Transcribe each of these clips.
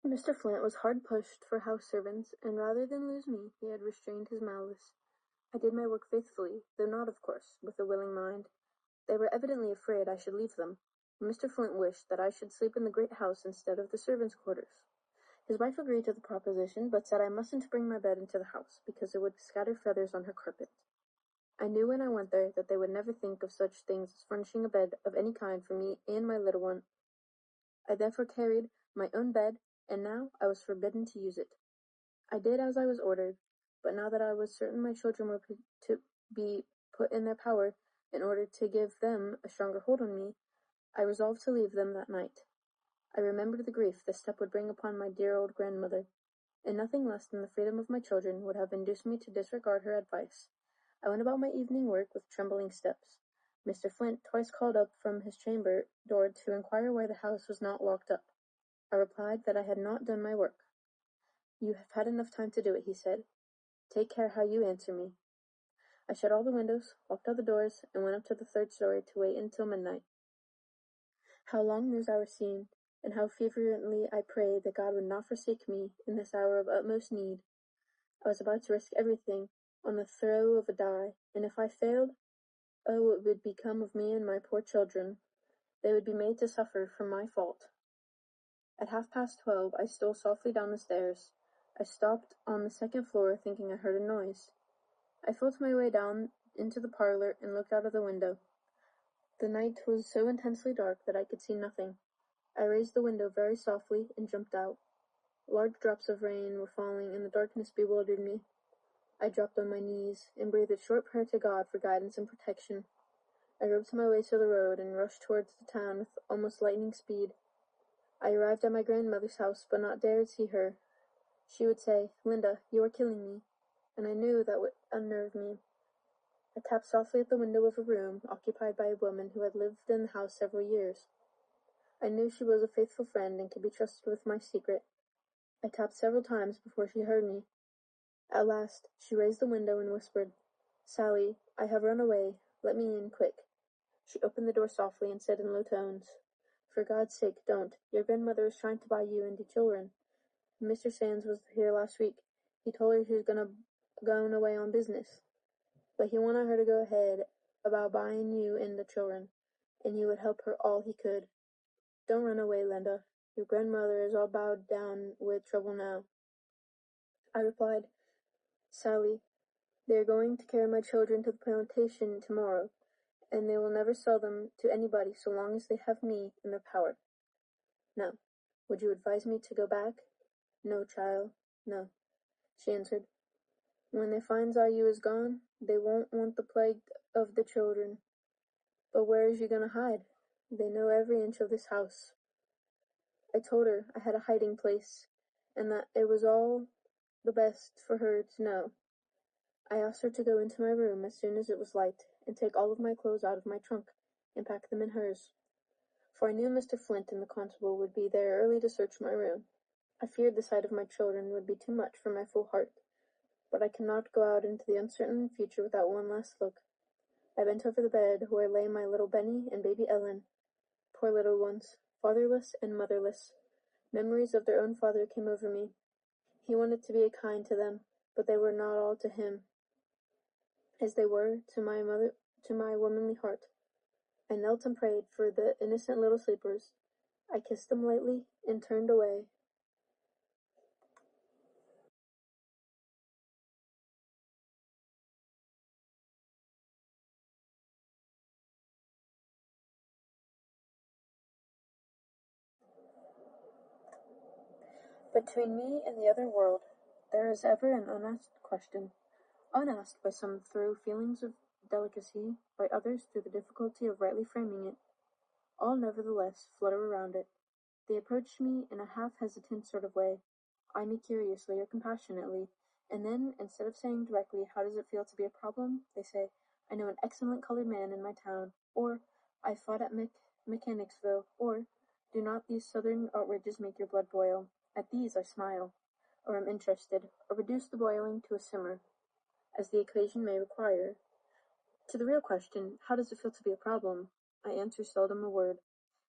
Mr. Flint was hard pushed for house servants, and rather than lose me, he had restrained his malice. I did my work faithfully, though not, of course, with a willing mind. They were evidently afraid I should leave them. Mr. Flint wished that I should sleep in the great house instead of the servants' quarters. His wife agreed to the proposition, but said I mustn't bring my bed into the house, because it would scatter feathers on her carpet. I knew when I went there that they would never think of such things as furnishing a bed of any kind for me and my little one. I therefore carried my own bed, and now I was forbidden to use it. I did as I was ordered, but now that I was certain my children were to be put in their power in order to give them a stronger hold on me, I resolved to leave them that night. I remembered the grief this step would bring upon my dear old grandmother, and nothing less than the freedom of my children would have induced me to disregard her advice. I went about my evening work with trembling steps. Mr. Flint twice called up from his chamber door to inquire why the house was not locked up. I replied that I had not done my work. "You have had enough time to do it," he said. "Take care how you answer me." I shut all the windows, locked all the doors, and went up to the third story to wait until midnight. How long those hours seemed, and how fervently I prayed that God would not forsake me in this hour of utmost need. I was about to risk everything on the throw of a die, and if I failed, oh, what would become of me and my poor children? They would be made to suffer for my fault. At 12:30, I stole softly down the stairs. I stopped on the second floor, thinking I heard a noise. I felt my way down into the parlor and looked out of the window. The night was so intensely dark that I could see nothing. I raised the window very softly and jumped out. Large drops of rain were falling, and the darkness bewildered me. I dropped on my knees and breathed a short prayer to God for guidance and protection. I groped my way to the road and rushed towards the town with almost lightning speed. I arrived at my grandmother's house, but not dared see her. She would say, "Linda, you are killing me," and I knew that would unnerve me. I tapped softly at the window of a room occupied by a woman who had lived in the house several years. I knew she was a faithful friend and could be trusted with my secret. I tapped several times before she heard me. At last, she raised the window and whispered, "Sally, I have run away. Let me in, quick." She opened the door softly and said in low tones, "For God's sake, don't. Your grandmother is trying to buy you and the children. Mr. Sands was here last week. He told her he was going away on business. But he wanted her to go ahead about buying you and the children, and he would help her all he could. Don't run away, Linda. Your grandmother is all bowed down with trouble now." I replied, "Sally, they are going to carry my children to the plantation tomorrow, and they will never sell them to anybody so long as they have me in their power. Now, would you advise me to go back?" "No, child, no," she answered. "When they finds out you is gone, they won't want the plague of the children. But where is you going to hide? They know every inch of this house." I told her I had a hiding place, and that it was all the best for her to know. I asked her to go into my room as soon as it was light, and take all of my clothes out of my trunk, and pack them in hers. For I knew Mr. Flint and the constable would be there early to search my room. I feared the sight of my children would be too much for my full heart, but I could not go out into the uncertain future without one last look. I bent over the bed where lay my little Benny and baby Ellen. Poor little ones, fatherless and motherless. Memories of their own father came over me. He wanted to be kind to them, but they were not all to him, as they were to my mother, to my womanly heart. I knelt and prayed for the innocent little sleepers. I kissed them lightly and turned away. Between me and the other world, there is ever an unasked question, unasked by some through feelings of delicacy, by others through the difficulty of rightly framing it. All nevertheless flutter around it. They approach me in a half-hesitant sort of way, eye me curiously or compassionately, and then, instead of saying directly, "How does it feel to be a problem?" they say, "I know an excellent colored man in my town," or "I fought at Mechanicsville," or "Do not these southern outrages make your blood boil?" At these I smile, or am interested, or reduce the boiling to a simmer, as the occasion may require. To the real question, "How does it feel to be a problem?" I answer seldom a word,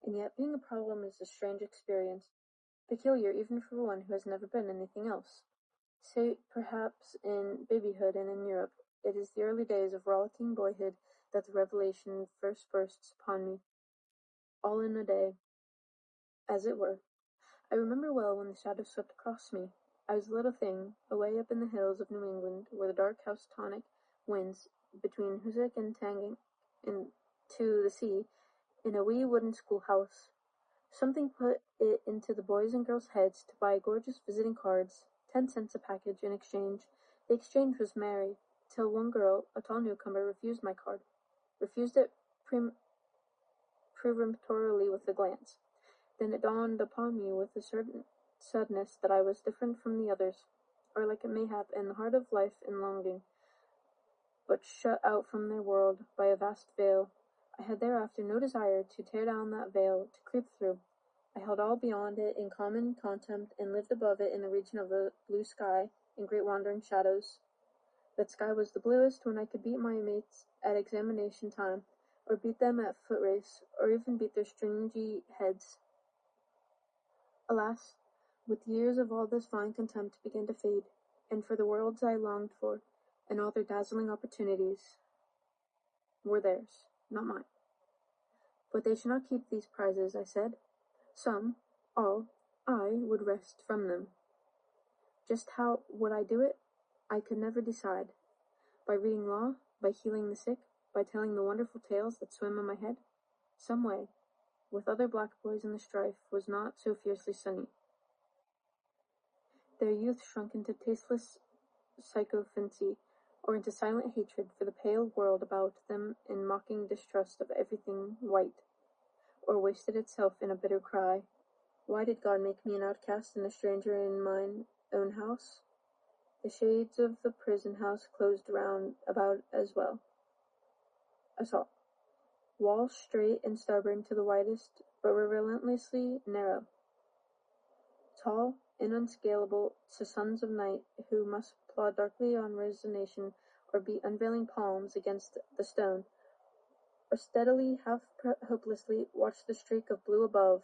and yet being a problem is a strange experience. peculiar even for one who has never been anything else. Say, perhaps in babyhood and in Europe, it is the early days of rollicking boyhood that the revelation first bursts upon me, all in a day, as it were. I remember well when the shadow swept across me. I was a little thing, away up in the hills of New England, where the dark Housatonic winds between Hoosick and Tangink into the sea, in a wee wooden schoolhouse. Something put it into the boys' and girls' heads to buy gorgeous visiting cards, 10 cents a package, in exchange. The exchange was merry, till one girl, a tall newcomer, refused my card. Refused it peremptorily with a glance. Then it dawned upon me with a certain suddenness that I was different from the others, or like a mayhap in the heart of life and longing, but shut out from their world by a vast veil. I had thereafter no desire to tear down that veil, to creep through. I held all beyond it in common contempt, and lived above it in the region of a blue sky and great wandering shadows. That sky was the bluest when I could beat my mates at examination time, or beat them at foot race, or even beat their stringy heads. Alas, with years of all this fine contempt began to fade, and for the worlds I longed for, and all their dazzling opportunities, were theirs, not mine. But they should not keep these prizes, I said. Some, all, I would wrest from them. Just how would I do it? I could never decide. By reading law, by healing the sick, by telling the wonderful tales that swim in my head. Some way, with other black boys in the strife, was not so fiercely sunny. Their youth shrunk into tasteless sycophancy, or into silent hatred for the pale world about them in mocking distrust of everything white, or wasted itself in a bitter cry, "Why did God make me an outcast and a stranger in mine own house?" The shades of the prison house closed round about as well. Assault. Walls straight and stubborn to the widest, but were relentlessly narrow. Tall and unscalable to sons of night who must plod darkly on resignation, or beat unveiling palms against the stone, or steadily, half hopelessly, watch the streak of blue above,